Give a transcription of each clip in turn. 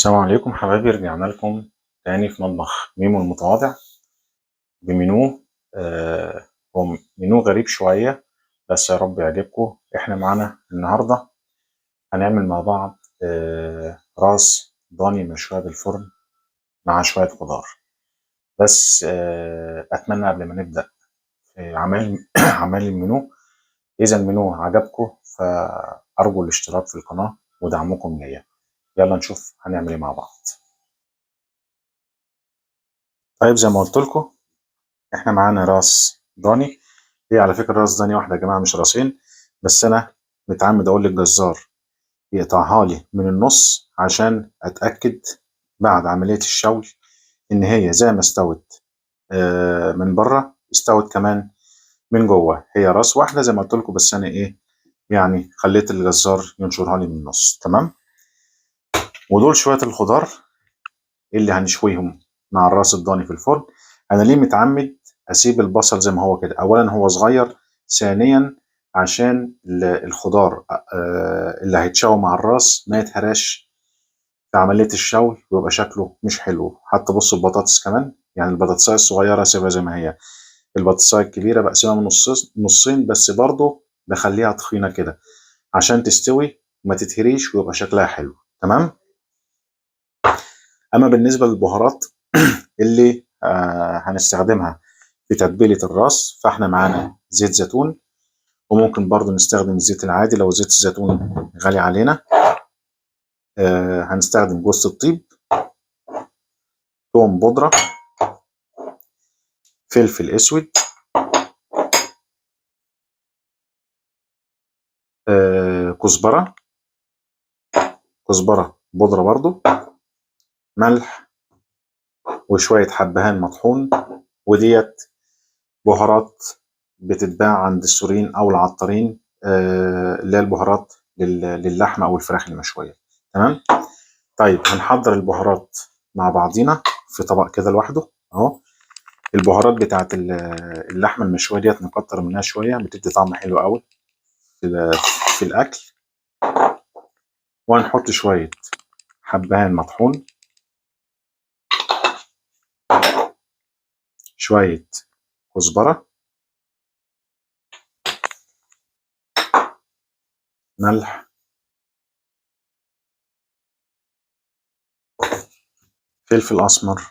السلام عليكم حبايبي، رجعنا لكم تاني في مطبخ ميمو المتواضع بمنوه. هو منوه غريب شوية، بس يا رب يعجبكم. احنا معانا النهاردة هنعمل مع بعض راس ضاني مشوية بالفرن مع شوية خضار. بس أتمنى قبل ما نبدأ في عمل عمل المنوه، إذا المنوه عجبكم فأرجو الاشتراك في القناة ودعمكم ليا. يلا نشوف هنعمل ايه مع بعض. طيب زي ما قلت لكم احنا معانا راس ضاني. هي على فكرة راس ضاني واحدة يا جماعة، مش راسين، بس أنا متعمد أقول للجزار يقطعها لي من النص عشان أتأكد بعد عملية الشوي إن هي زي ما استوت من بره استوت كمان من جوه. هي راس واحدة زي ما قلت لكم، بس أنا إيه يعني خليت الجزار ينشرها لي من النص. تمام. ودول شوية الخضار اللي هنشويهم مع الراس الضاني في الفرن. انا ليه متعمد اسيب البصل زي ما هو كده؟ اولا هو صغير، ثانيا عشان الخضار اللي هيتشوي مع الراس ما يتهراش في عملية الشوي ويبقى شكله مش حلو. حتى بصوا البطاطس كمان، يعني البطاطساية الصغيرة سيبها زي ما هي، البطاطساية الكبيرة بقسمها من نصين، بس برضه بخليها تخينة كده عشان تستوي وما تتهريش ويبقى شكلها حلو. تمام. اما بالنسبة للبهارات اللي هنستخدمها في تتبيلة الراس، فاحنا معانا زيت زيتون، وممكن برضو نستخدم الزيت العادي لو زيت الزيتون غالي علينا. هنستخدم جوز الطيب، توم بودرة، فلفل اسود، كزبرة، كزبرة بودرة برضو، ملح، وشوية حبهان مطحون. وديت بهارات بتتباع عند السوريين او العطارين، اللي هي البهارات للحمة او الفراخ المشوية. تمام. طيب هنحضر البهارات مع بعضينا في طبق كده لوحده اهو. البهارات بتاعت اللحمه المشويه ديت نكتر منها شويه، بتدي طعم حلو قوي في الاكل. وهنحط شويه حبهان مطحون، شويه كزبره، ملح، فلفل اسمر،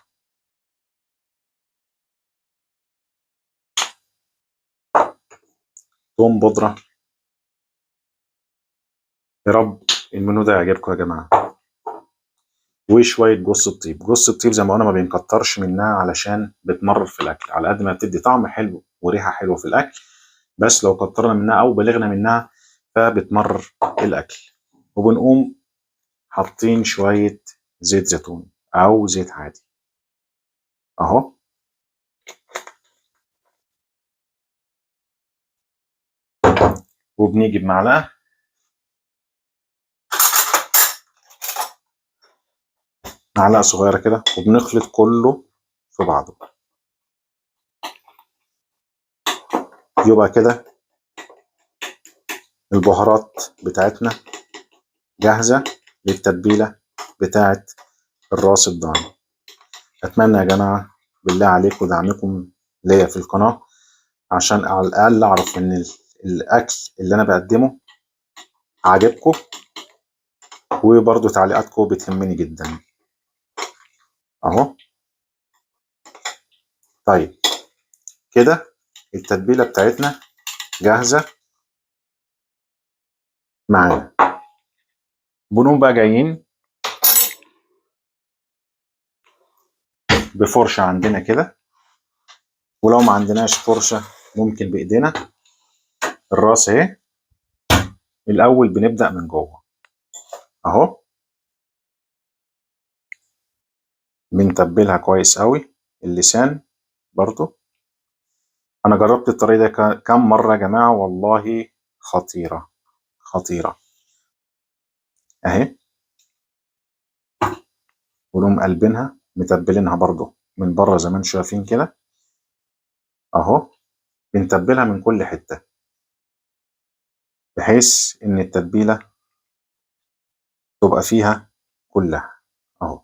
توم بودره. يا رب المنيو ده يعجبكم يا جماعه. وشويه جوز الطيب. جوز الطيب زي ما قلنا ما بنكترش منها علشان بتمرر في الاكل، على قد ما بتدي طعم حلو وريحه حلوه في الاكل، بس لو كترنا منها او بلغنا منها فبتمرر الاكل. وبنقوم حاطين شويه زيت زيتون او زيت عادي اهو. وبنيجي بمعلقه، معلقه صغيره كده، وبنخلط كله في بعضه. يبقى كده البهارات بتاعتنا جاهزه للتتبيله بتاعت الراس الضاني. اتمنى يا جماعه بالله عليكم دعمكم ليا في القناه، عشان على الاقل اعرف ان الاكل اللي انا بقدمه عاجبكم، وبرضو تعليقاتكم بتهمني جدا اهو. طيب كده التتبيله بتاعتنا جاهزه معانا. بنقوم بقى جايين بفرشه عندنا كده، ولو ما عندناش فرشه ممكن بايدينا. الراس اهي. الاول بنبدا من جوه اهو، بنتبلها كويس قوي. اللسان برضو انا جربت الطريقه دي كام مره يا جماعه، والله خطيره خطيره اهي. ونقوم قلبينها متبلينها برضو من بره زي ما انتم شايفين كده اهو. بنتبلها من كل حته بحيث ان التتبيله تبقى فيها كلها اهو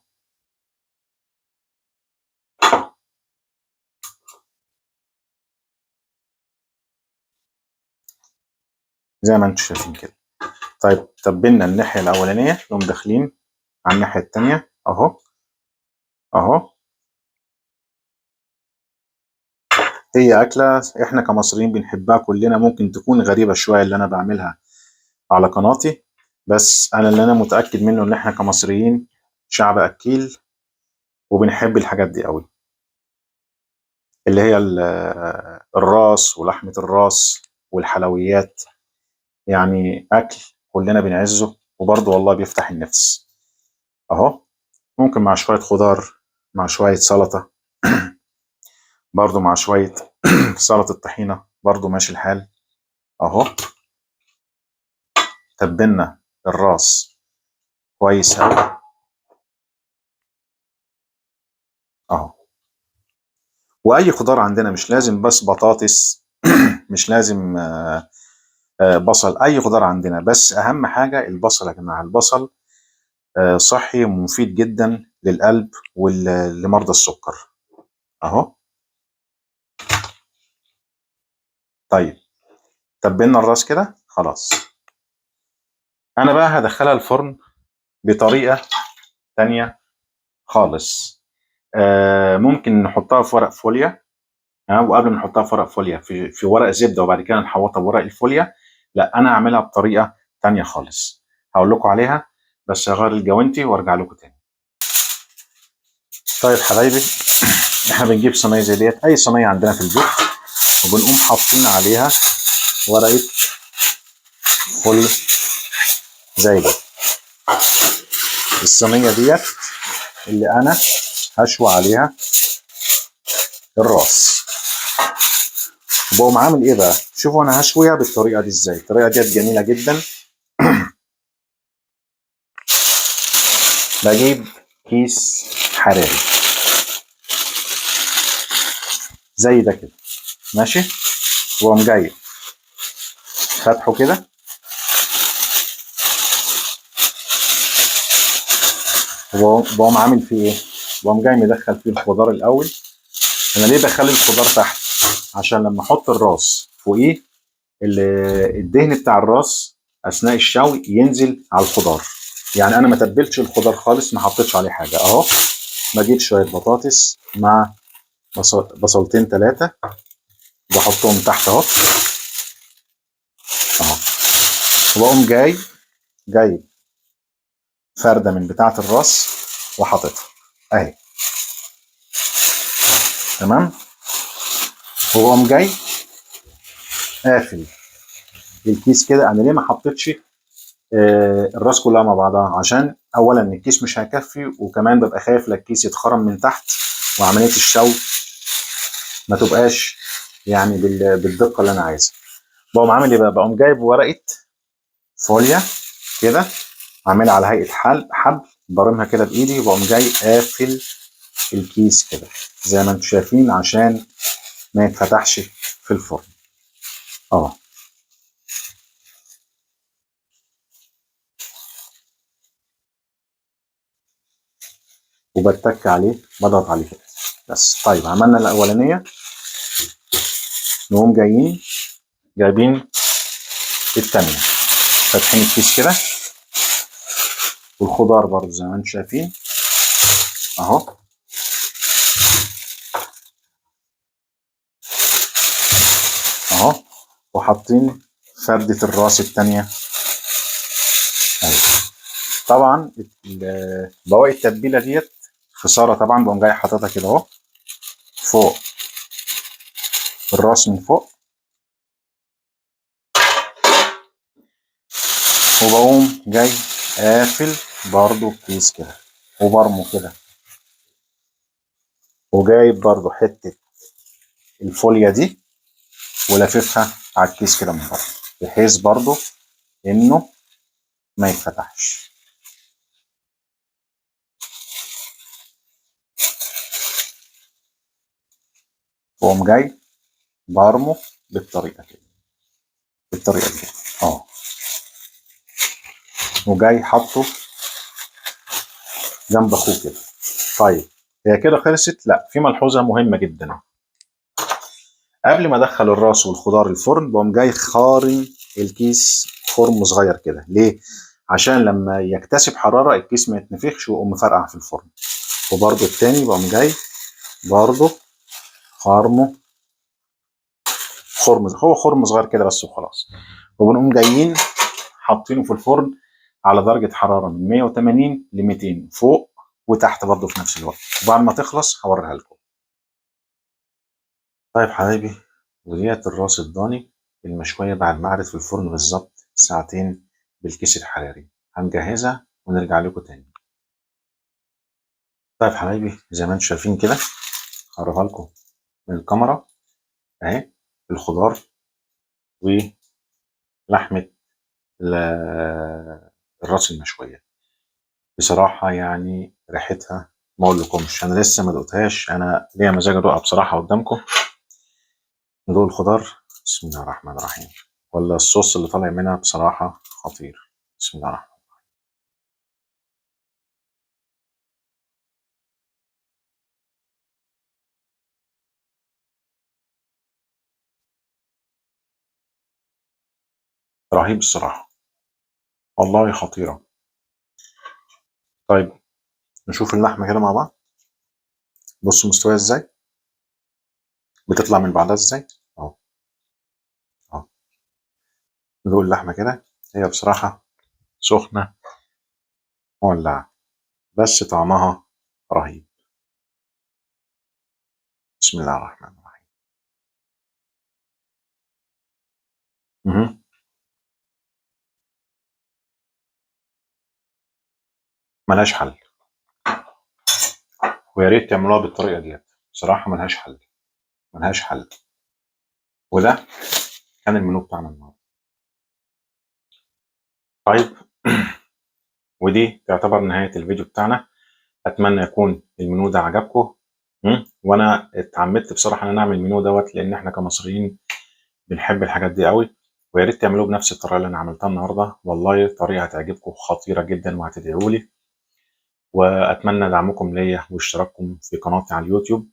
زي ما انتم شايفين كده. طيب تبلنا الناحيه الاولانيه، نقوم داخلين على الناحيه الثانيه اهو. اهو هي اكله احنا كمصريين بنحبها كلنا، ممكن تكون غريبه شويه اللي انا بعملها على قناتي، بس انا اللي انا متاكد منه ان احنا كمصريين شعب اكيل وبنحب الحاجات دي قوي، اللي هي الراس ولحمه الراس والحلويات. يعني اكل كلنا بنعزه، وبرضه والله بيفتح النفس. اهو ممكن مع شويه خضار، مع شويه سلطه برضه مع شويه سلطه طحينه برضه ماشي الحال. اهو تبلنا الراس كويس قوي اهو. واي خضار عندنا، مش لازم بس بطاطس مش لازم بصل، اي خضار عندنا، بس اهم حاجه البصل يا جماعه. البصل صحي ومفيد جدا للقلب ولمرضى السكر. اهو طيب تبلنا الراس كده خلاص. انا بقى هدخلها الفرن بطريقه تانية خالص. ممكن نحطها في ورق فوليا، وقبل ما نحطها في ورق فوليا في ورق زبده، وبعد كده نحوطها بورق الفوليا. لا انا هعملها بطريقه تانية خالص، هقول لكم عليها، بس هغير الجوانتي وارجع لكم تاني. طيب حبايبي، احنا بنجيب صينيه زي ديت، اي صينيه عندنا في البيت، وبنقوم حاطين عليها ورقه فوليا زي دي. الصينيه ديت اللي انا هشوي عليها الراس. وبقوم عامل ايه بقى؟ شوفوا انا هشويها بالطريقه دي ازاي. الطريقه ديت جميله جدا. بجيب كيس حراري زي ده كده، ماشي، واقوم جاي فاتحه كده، وبقوم عامل فيه ايه؟ بقوم جاي مدخل فيه الخضار الاول. انا ليه بخلي الخضار تحت؟ عشان لما احط الراس فوقيه، الدهن بتاع الراس اثناء الشوي ينزل على الخضار. يعني انا ما تبلتش الخضار خالص، ما حطيتش عليه حاجه اهو. بجيب شويه بطاطس مع بصلتين ثلاثه، بحطهم تحت اهو. اهو وبقوم جاي فرده من بتاعه الراس وحاططها اهي. تمام. وبقوم جاي قافل الكيس كده. انا ليه ما حطيتش الراس كلها مع بعضها؟ عشان اولا الكيس مش هيكفي، وكمان ببقى خايف لا الكيس يتخرم من تحت وعمليه الشوي ما تبقاش يعني بالدقه اللي انا عايزها. بقوم عامل ايه بقى؟ بقوم جايب ورقه فوليا كده، عاملها على هيئه حبل، ضارمها كده بايدي، وبقوم جاي قافل الكيس كده زي ما انتم شايفين، عشان ما يتفتحش في الفرن. اه وبتك عليه، بضغط عليه كده بس. طيب عملنا الاولانيه، نقوم جايبين التانية، فاتحين الكيس كده، والخضار برضو زي ما انتم شايفين اهو. اهو وحاطين فردة الراس التانية اهي. طبعا بواقي التتبيلة ديت خسارة طبعا، بقوم جاي حاططها كده اهو فوق الراس من فوق، وبقوم جاي قافل برضو الكيس كده، وبرمه كده، وجايب برضو حتة الفوليا دي ولاففها على الكيس كده من بره، بحيث برضو انه ما يتفتحش. واقوم جاي برمه بالطريقة كده، بالطريقة دي اه، وجاي حاطه جنب اخوه كده. طيب هي كده خلصت؟ لا، في ملحوظه مهمه جدا. قبل ما ادخل الراس والخضار الفرن بقوم جاي خارم الكيس خرم صغير كده. ليه؟ عشان لما يكتسب حراره الكيس ما يتنفخش ويقوم مفرقع في الفرن. وبرده التاني بقوم جاي برده خرمه خرم، هو خرم صغير كده بس وخلاص. وبنقوم جايين حاطينه في الفرن على درجه حراره من 180 ل 200 فوق وتحت برضه في نفس الوقت. وبعد ما تخلص هوريها لكم. طيب حبايبي، وديت الراس الضاني المشوية بعد ما قعدت في الفرن بالظبط ساعتين بالكيس الحراري. هنجهزها ونرجع لكم تاني. طيب حبايبي، زي ما انتم شايفين كده هوريها لكم من الكاميرا اهي، الخضار ولحمة الراس المشوية. بصراحة يعني ريحتها ما اقولكمش، انا لسه ما دقتهاش، انا ليا مزاج ادوقها بصراحة قدامكم. ندوق الخضار. بسم الله الرحمن الرحيم. ولا الصوص اللي طالع منها بصراحة خطير. بسم الله الرحمن. رهيب الصراحة، والله خطيرة. طيب نشوف اللحمة كده مع بعض. بصوا مستوية ازاي، بتطلع من بعضها ازاي. اهو اهو. ندوق اللحمة كده، هي بصراحة سخنة مولعة بس طعمها رهيب. بسم الله الرحمن الرحيم. مهم. ملهاش حل، ويا ريت تعملوها بالطريقة ديت. بصراحة ملهاش حل، ملهاش حل. وده كان المنيو بتاعنا النهارده. طيب ودي تعتبر نهاية الفيديو بتاعنا. اتمنى يكون المنيو ده عجبكم. وانا اتعمدت بصراحه ان انا اعمل المنيو دوت لان احنا كمصريين بنحب الحاجات دي قوي. ويا ريت تعملوه بنفس الطريقه اللي انا عملتها النهارده، والله طريقه هتعجبكم خطيره جدا وهتدعوا لي. واتمنى دعمكم ليا واشتراككم في قناتي على اليوتيوب.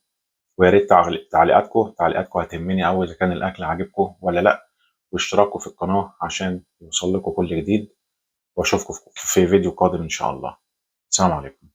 ويا ريت تعليقاتكم هتهمني قوي اذا كان الاكل عاجبكم ولا لا. واشتراكوا في القناه عشان يوصل لكم كل جديد. واشوفكم في فيديو قادم ان شاء الله. السلام عليكم.